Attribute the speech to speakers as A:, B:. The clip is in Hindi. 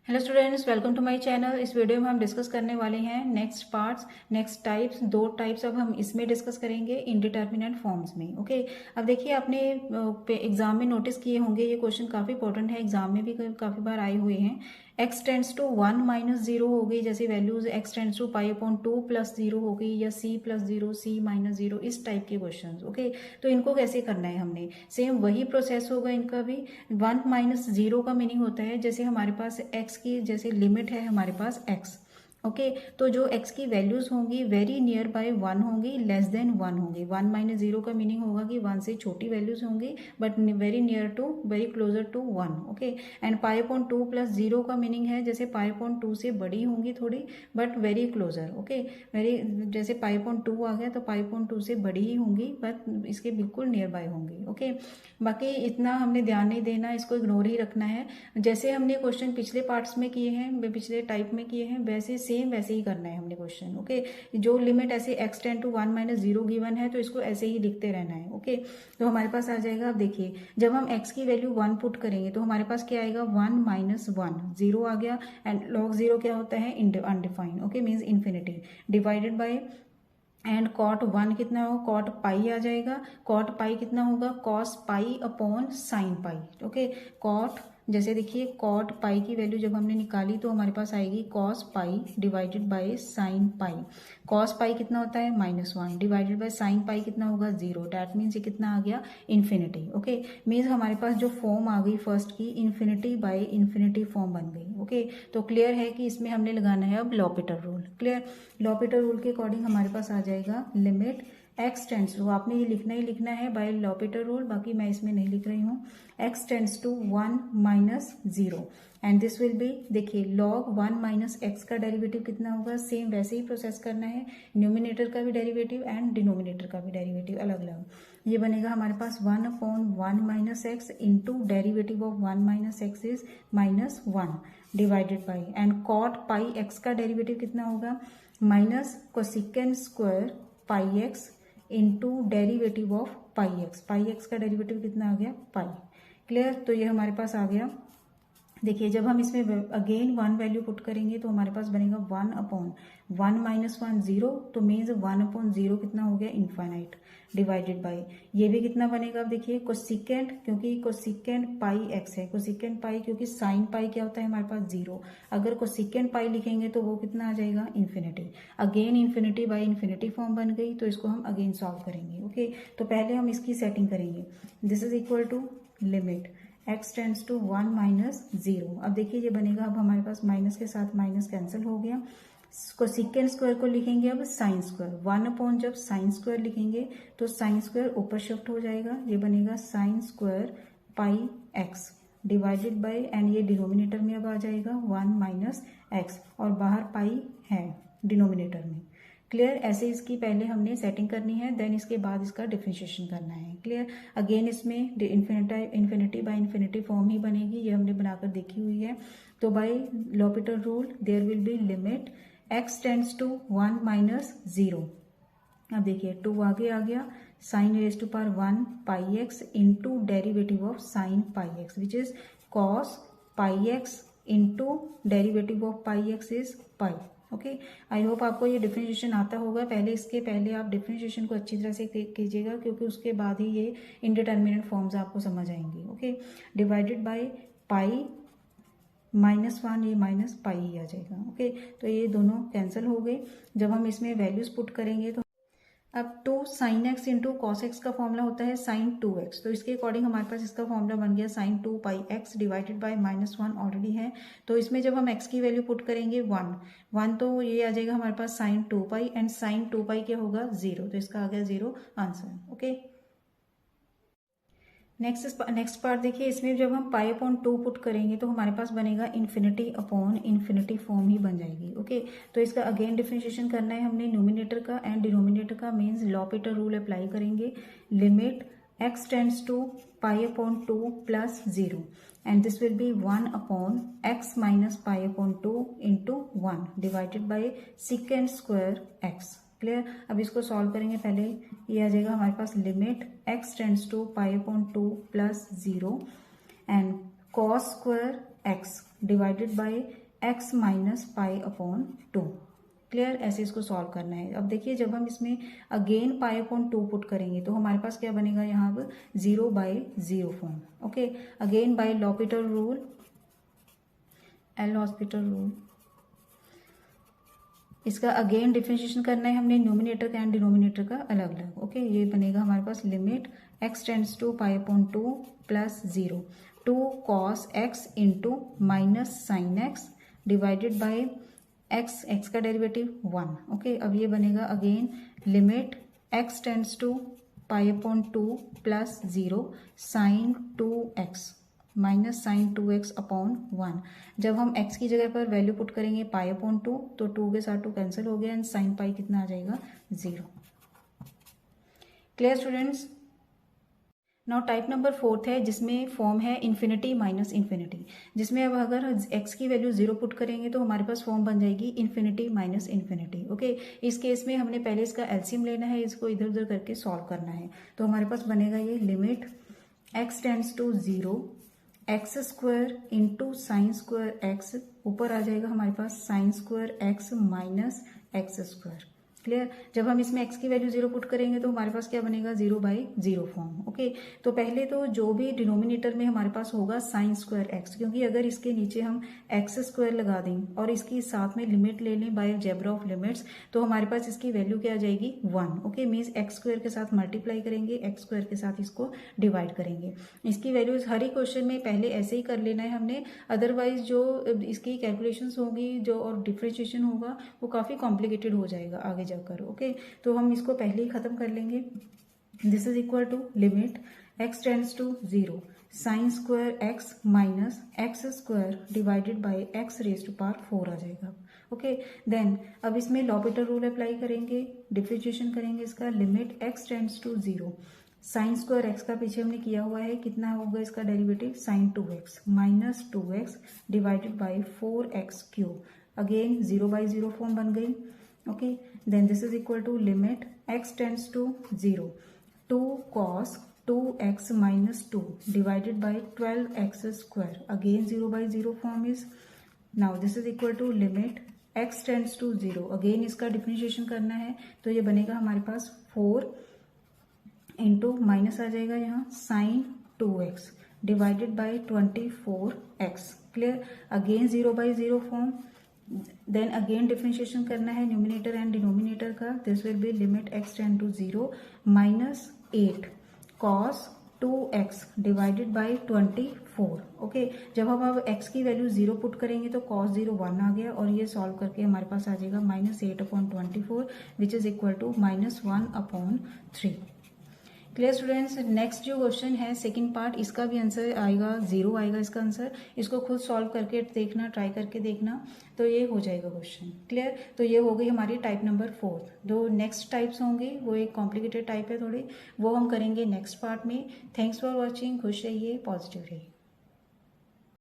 A: Hello students, welcome to my channel. इस वीडियो में हम डिस्कस करने वाले हैं नेक्स्ट पार्ट्स, नेक्स्ट टाइप्स। दो टाइप्स अब हम इसमें डिस्कस करेंगे इनडिटर्मिनेंट फॉर्म्स में। ओके, अब देखिए आपने एग्जाम में नोटिस किए होंगे, ये क्वेश्चन काफ़ी इंपॉर्टेंट है, एग्जाम में भी काफ़ी बार आए हुए हैं। x टेंड्स टू 1 माइनस 0 हो गई, जैसे values x tends to pi upon 2 plus 0 हो गई, या c प्लस 0, c माइनस 0, इस टाइप के क्वेश्चन। ओके, तो इनको कैसे करना है हमने, सेम वही प्रोसेस होगा इनका भी। 1 माइनस 0 का मीनिंग होता है जैसे हमारे पास x की जैसे लिमिट है हमारे पास x। ओके, तो जो x की वैल्यूज होंगी वेरी नियर बाय 1 होंगी, लेस देन 1 होंगी। 1 माइनस 0 का मीनिंग होगा कि 1 से छोटी वैल्यूज होंगी, but very near to, very closer to 1। Okay, and pi upon 2 plus 0 का मीनिंग है जैसे पाई अपॉन 2 से बड़ी होंगी थोड़ी, but very closer. Okay, very, जैसे पाई अपॉन 2 आ गया तो पाई अपॉन 2 से बड़ी ही होंगी, बट इसके बिल्कुल नियर बाय होंगी। ओके, बाकी इतना हमने ध्यान नहीं देना, इसको इग्नोर ही रखना है। जैसे हमने क्वेश्चन पिछले पार्ट्स में किए हैं, पिछले टाइप में किए हैं, वैसे सेम वैसे ही करना है हमने क्वेश्चन। ओके, जो लिमिट ऐसे x tend to 1 minus 0 given है तो इसको ऐसे ही लिखते रहना है। ओके, तो हमारे पास आ जाएगा, अब देखिए जब हम x की वैल्यू 1 पुट करेंगे तो हमारे पास क्या आएगा, 1 माइनस 1, 0 आ गया। एंड लॉग 0 क्या होता है, undefined. Okay, means infinity, divided by, and cot 1 कितना होगा, कॉट पाई आ जाएगा। कॉट पाई कितना होगा, cos pi upon sine pi. Okay, cot, जैसे देखिए कॉट पाई की वैल्यू जब हमने निकाली तो हमारे पास आएगी cos pi divided by sine pi. Cos pi कितना होता है, -1, डिवाइडेड बाय साइन पाई कितना होगा, 0। डैट मीन्स ये कितना आ गया, इन्फिनिटी। ओके, मीन्स हमारे पास जो फॉर्म आ गई फर्स्ट की, इन्फिनिटी बाय इन्फिनिटी फॉर्म बन गई। ओके, तो क्लियर है कि इसमें हमने लगाना है अब लॉपिटर रूल। क्लियर, लॉपिटर रूल के अकॉर्डिंग हमारे पास आ जाएगा लिमिट x टेंड्स टू, आपने ये लिखना ही लिखना है बाय लॉपिटर रूल, बाकी मैं इसमें नहीं लिख रही हूँ। x tends to 1 minus 0, and this will be, देखिए log 1 माइनस एक्स का डेरिवेटिव कितना होगा, सेम वैसे ही प्रोसेस करना है। न्यूमिनेटर का भी डेरिवेटिव एंड डिनोमिनेटर का भी डेरिवेटिव अलग अलग। ये बनेगा हमारे पास 1 अपॉन 1 minus x into derivative of 1 minus x is -1, divided by, and cot pi x का डेरिवेटिव कितना होगा, minus cosecant square pi x into derivative of pi x. Pi x का डेरिवेटिव कितना आ गया, पाई। क्लियर, तो ये हमारे पास आ गया। देखिए जब हम इसमें अगेन 1 वैल्यू पुट करेंगे तो हमारे पास बनेगा 1 अपॉन 1 माइनस 1, 0, तो मीन्स 1 अपॉन 0 कितना हो गया, इनफाइनाइट, डिवाइडेड बाई, ये भी कितना बनेगा, अब देखिए कोसिकेंड, क्योंकि कोसिकेंड पाई एक्स है, कोसिकेंड पाई, क्योंकि साइन पाई क्या होता है हमारे पास 0, अगर कोसिकेंड पाई लिखेंगे तो वो कितना आ जाएगा, infinity. Again infinity by infinity form बन गई, तो इसको हम अगेन सॉल्व करेंगे। ओके, तो पहले हम इसकी सेटिंग करेंगे। This is equal to limit x tends to 1 minus 0। अब देखिए ये बनेगा, अब हमारे पास माइनस के साथ माइनस कैंसिल हो गया। कोसिकेंड स्क्वायर को लिखेंगे अब साइन स्क्वायर, 1 अपॉन जब साइन स्क्वायर लिखेंगे तो साइन स्क्वायर ऊपर शिफ्ट हो जाएगा, ये बनेगा sine square pi x divided by, and ये डिनोमिनेटर में अब आ जाएगा 1 माइनस एक्स, और बाहर पाई है डिनोमिनेटर में। क्लियर, ऐसे इसकी पहले हमने सेटिंग करनी है, देन इसके बाद इसका डिफरेंशिएशन करना है। क्लियर, अगेन इसमें इन्फिनिटी बाय इन्फिनिटी फॉर्म ही बनेगी, ये हमने बनाकर देखी हुई है। तो by L'Hopital rule there will be limit x tends to 1 minus 0। अब देखिए 2 आगे आ गया, sine raise to power 1 pi x into derivative of sine pi x which is cos pi x into derivative of pi x is pi. Okay, I hope आपको ये डिफरेंशिएशन आता होगा। इसके पहले आप डिफरेंशिएशन को अच्छी तरह से कीजिएगा, क्योंकि उसके बाद ही ये इनडिटर्मिनेंट फॉर्म्स आपको समझ आएंगी। ओके, डिवाइडेड बाय पाई -1, ये माइनस पाई ही आ जाएगा। ओके, तो ये दोनों कैंसिल हो गए। जब हम इसमें वैल्यूज पुट करेंगे तो अब 2 sine x into cos x का फॉर्मूला होता है साइन 2x, तो इसके अकॉर्डिंग हमारे पास इसका फॉर्मूला बन गया sine 2 pi x divided by -1 already है। तो इसमें जब हम x की वैल्यू पुट करेंगे 1 तो ये आ जाएगा हमारे पास साइन 2 पाई, एंड साइन 2 पाई क्या होगा, 0, तो इसका आ गया 0 आंसर। ओके, नेक्स्ट पार्ट देखिए, इसमें जब हम पाई अपॉन 2 पुट करेंगे तो हमारे पास बनेगा इन्फिनिटी अपॉन इन्फिनिटी फॉर्म ही बन जाएगी। ओके, तो इसका अगेन डिफरेंशिएशन करना है हमने, न्यूमिनेटर का एंड डिनोमिनेटर का, मीन्स लॉपिटर रूल अप्लाई करेंगे। Limit x tends to pi upon 2 plus 0, and this will be 1 upon x minus pi upon 2 into 1 divided by secant square x। Clear, अब इसको सॉल्व करेंगे। पहले ये आ जाएगा हमारे पास limit x tends to pi upon 2 plus 0, and cos square x divided by x minus pi upon 2। Clear, ऐसे इसको सॉल्व करना है। अब देखिए जब हम इसमें अगेन पाई अपॉन 2 पुट करेंगे तो हमारे पास क्या बनेगा यहाँ पर 0/0 form. Okay, again by L'Hopital rule, L hospital rule, इसका अगेन डिफरेंशिएशन करना है हमने न्यूमिनेटर का एंड डिनोमिनेटर का अलग अलग। ओके, ये बनेगा हमारे पास limit x tends to pi upon 2 plus 0 2 cos x into minus sine x divided by x का डेरिवेटिव 1। ओके, अब ये बनेगा again limit x tends to pi upon 2 plus 0 sine 2x minus sine 2x upon 1। जब हम x की जगह पर वैल्यू पुट करेंगे पाई अपॉन 2 तो 2 के साथ 2 कैंसिल हो गया एंड साइन पाई कितना आ जाएगा 0। Clear students. Now type number 4 है जिसमें फॉर्म है इन्फिनिटी माइनस इन्फिनिटी, जिसमें अब अगर x की वैल्यू 0 पुट करेंगे तो हमारे पास फॉर्म बन जाएगी इन्फिनिटी माइनस इन्फिनिटी। ओके, इस केस में हमने पहले इसका एलसीएम लेना है, इसको इधर उधर करके सॉल्व करना है। तो हमारे पास बनेगा ये limit x tends to 0 x square into sine square x, ऊपर आ जाएगा हमारे पास sine square x minus x square. Clear, जब हम इसमें x की वैल्यू 0 पुट करेंगे तो हमारे पास क्या बनेगा 0/0 फॉर्म। ओके, तो पहले तो जो भी डिनोमिनेटर में हमारे पास होगा साइन स्क्वायर एक्स, क्योंकि अगर इसके नीचे हम एक्स स्क्वायर लगा दें और इसकी साथ में लिमिट ले लें बाय अलजेब्रा ऑफ लिमिट्स तो हमारे पास इसकी वैल्यू क्या आ जाएगी 1। ओके, मीन्स एक्स स्क्वायर के साथ मल्टीप्लाई करेंगे, एक्स स्क्वायर के साथ इसको डिवाइड करेंगे। इसकी वैल्यूज हर एक क्वेश्चन में पहले ऐसे ही कर लेना है हमने, अदरवाइज जो इसकी कैलकुलेशंस होगी जो और डिफ्रेंशिएशन होगा वो काफ़ी कॉम्प्लिकेटेड हो जाएगा आगे जाकर। ओके, तो हम इसको पहले ही खत्म कर लेंगे। This is equal to limit x tends to 0 sine square x minus x square divided by x raise to power 4 आ जाएगा। ओके, देन अब इसमें लॉपिटल रूल अप्लाई करेंगे, डिफरेंशिएशन करेंगे इसका। Limit x tends to 0 sine square x का पीछे हमने किया हुआ है, कितना होगा इसका derivative sign 2x minus 2x divided by 4x cube. Again 0/0 form बन गई। Okay, then this is equal to limit x tends to 0 2 cos 2x minus 2 divided by 12x square, again 0/0 form is, now this is equal to limit x tends to 0, again इसका डिफरेंशिएशन करना है तो ये बनेगा हमारे पास 4 इंटू माइनस आ जाएगा यहाँ sine 2x divided by 24x। Clear, again 0/0 form. Then again differentiation करना है न्यूमिनेटर एंड डिनोमिनेटर का। This will be limit x tend to 0 minus 8 cos 2x divided by 24। Okay, जब हम अब x की वैल्यू 0 पुट करेंगे तो cos 0 1 आ गया और ये सॉल्व करके हमारे पास आ जाएगा -8/24 which is equal to -1/3। Clear students. Next जो क्वेश्चन है सेकंड पार्ट, इसका भी आंसर आएगा 0 आएगा इसका आंसर। इसको खुद सॉल्व करके देखना, ट्राई करके देखना, तो ये हो जाएगा क्वेश्चन। क्लियर, तो ये हो गई हमारी टाइप नंबर 4। दो नेक्स्ट टाइप्स होंगे, वो एक कॉम्प्लिकेटेड टाइप है थोड़ी, वो हम करेंगे नेक्स्ट पार्ट में। थैंक्स फॉर वॉचिंग, खुश रहिए, पॉजिटिव रहिए।